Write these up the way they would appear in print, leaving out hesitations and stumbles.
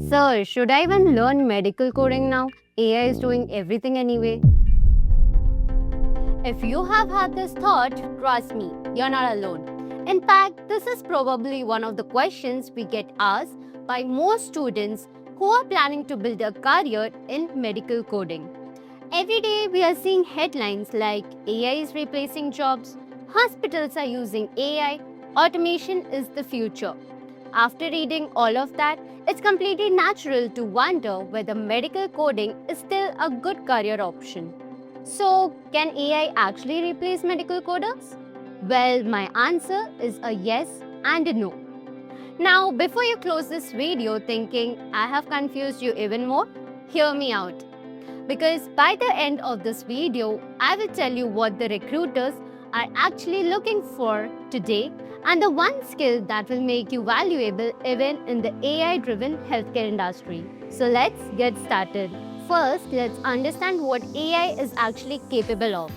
Sir, should I even learn medical coding now? AI is doing everything anyway. If you have had this thought, trust me, you're not alone. In fact, this is probably one of the questions we get asked by most students who are planning to build a career in medical coding. Every day we are seeing headlines like AI is replacing jobs, hospitals are using AI, automation is the future. After reading all of that, it's completely natural to wonder whether medical coding is still a good career option. So, can AI actually replace medical coders? Well, my answer is a yes and a no. Now, before you close this video thinking I have confused you even more, hear me out. Because by the end of this video, I will tell you what the recruiters are actually looking for today and the one skill that will make you valuable even in the AI-driven healthcare industry. So let's get started. First, let's understand what AI is actually capable of.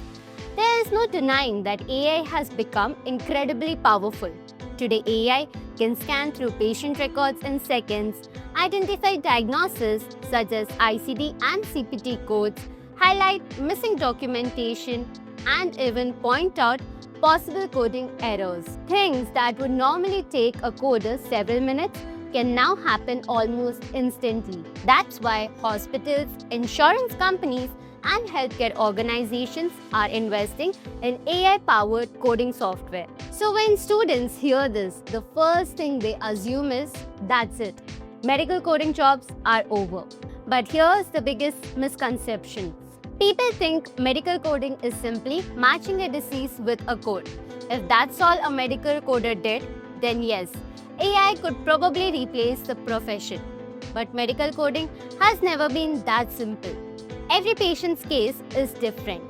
There is no denying that AI has become incredibly powerful. Today, AI can scan through patient records in seconds, identify diagnoses such as ICD and CPT codes, highlight missing documentation, and even point out possible coding errors. Things that would normally take a coder several minutes can now happen almost instantly. That's why hospitals, insurance companies, and healthcare organizations are investing in AI-powered coding software. So when students hear this, the first thing they assume is, that's it. Medical coding jobs are over. But here's the biggest misconception. People think medical coding is simply matching a disease with a code. If that's all a medical coder did, then yes, AI could probably replace the profession. But medical coding has never been that simple. Every patient's case is different.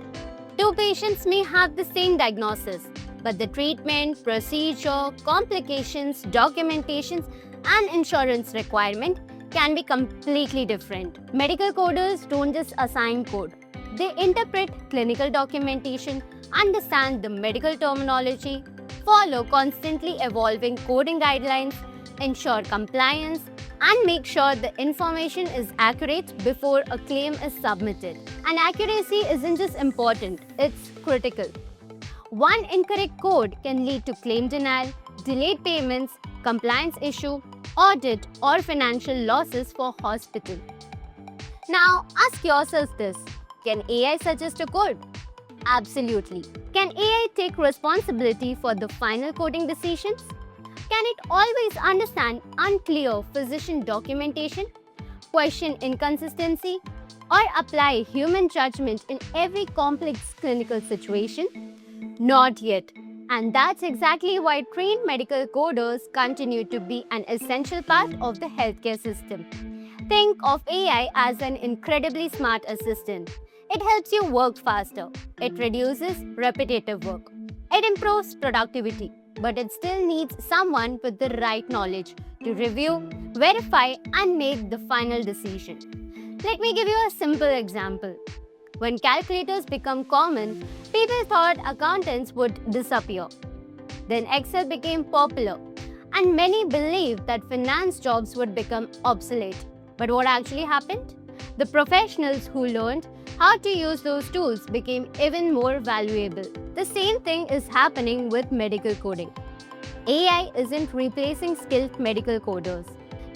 Two patients may have the same diagnosis, but the treatment, procedure, complications, documentations, and insurance requirement can be completely different. Medical coders don't just assign code. They interpret clinical documentation, understand the medical terminology, follow constantly evolving coding guidelines, ensure compliance, and make sure the information is accurate before a claim is submitted. And accuracy isn't just important, it's critical. One incorrect code can lead to claim denial, delayed payments, compliance issue, audit, or financial losses for hospital. Now, ask yourself this. Can AI suggest a code? Absolutely. Can AI take responsibility for the final coding decisions? Can it always understand unclear physician documentation, question inconsistency, or apply human judgment in every complex clinical situation? Not yet. And that's exactly why trained medical coders continue to be an essential part of the healthcare system. Think of AI as an incredibly smart assistant. It helps you work faster. It reduces repetitive work. It improves productivity. But it still needs someone with the right knowledge to review, verify, and make the final decision. Let me give you a simple example. When calculators become common, people thought accountants would disappear. Then Excel became popular, and many believed that finance jobs would become obsolete. But what actually happened? The professionals who learned how to use those tools became even more valuable. The same thing is happening with medical coding. AI isn't replacing skilled medical coders.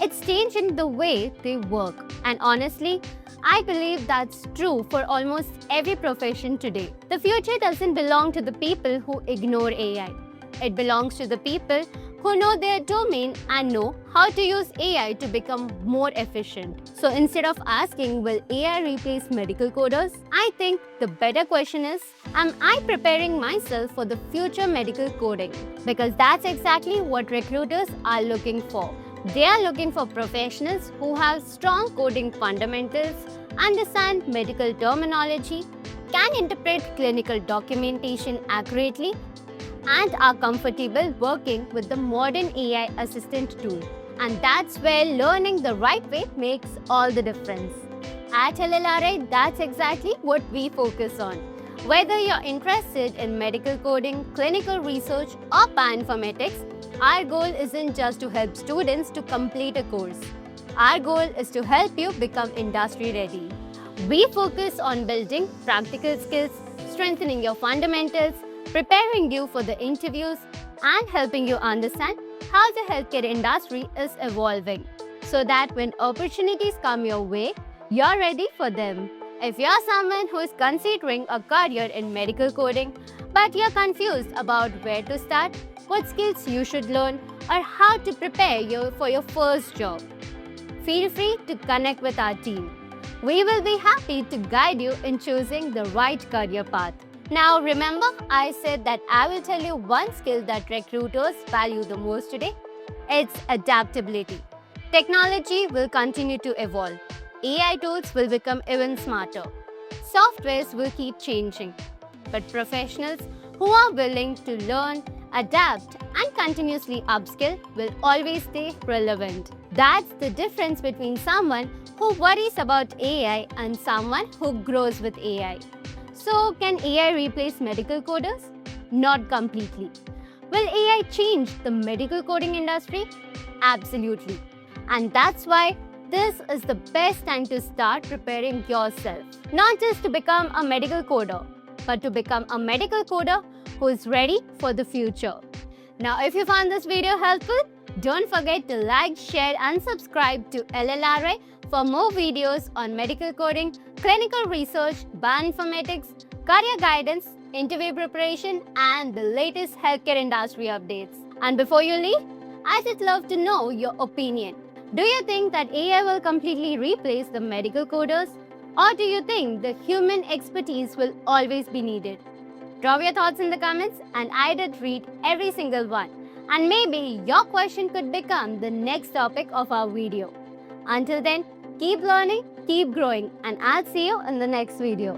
It's changing the way they work. And honestly, I believe that's true for almost every profession today. The future doesn't belong to the people who ignore AI. It belongs to the people who know their domain and know how to use AI to become more efficient. So instead of asking, will AI replace medical coders? I think the better question is, am I preparing myself for the future medical coding? Because that's exactly what recruiters are looking for. They are looking for professionals who have strong coding fundamentals, understand medical terminology, can interpret clinical documentation accurately, and are comfortable working with the modern AI assistant tool. And that's where learning the right way makes all the difference. At LLRI, that's exactly what we focus on. Whether you're interested in medical coding, clinical research, or bioinformatics, our goal isn't just to help students to complete a course. Our goal is to help you become industry ready. We focus on building practical skills, strengthening your fundamentals, preparing you for the interviews, and helping you understand how the healthcare industry is evolving so that when opportunities come your way, you're ready for them. If you're someone who is considering a career in medical coding, but you're confused about where to start, what skills you should learn, or how to prepare you for your first job, feel free to connect with our team. We will be happy to guide you in choosing the right career path. Now remember, I said that I will tell you one skill that recruiters value the most today. It's adaptability. Technology will continue to evolve. AI tools will become even smarter. Softwares will keep changing. But professionals who are willing to learn, adapt, and continuously upskill will always stay relevant. That's the difference between someone who worries about AI and someone who grows with AI. So, can AI replace medical coders? Not completely. Will AI change the medical coding industry? Absolutely. And that's why this is the best time to start preparing yourself. Not just to become a medical coder, but to become a medical coder who is ready for the future. Now, if you found this video helpful, don't forget to like, share, and subscribe to LLRA for more videos on medical coding, clinical research, bioinformatics, career guidance, interview preparation, and the latest healthcare industry updates. And before you leave, I'd just love to know your opinion. Do you think that AI will completely replace the medical coders? Or do you think the human expertise will always be needed? Drop your thoughts in the comments and I did read every single one. And maybe your question could become the next topic of our video. Until then, keep learning, keep growing, and I'll see you in the next video.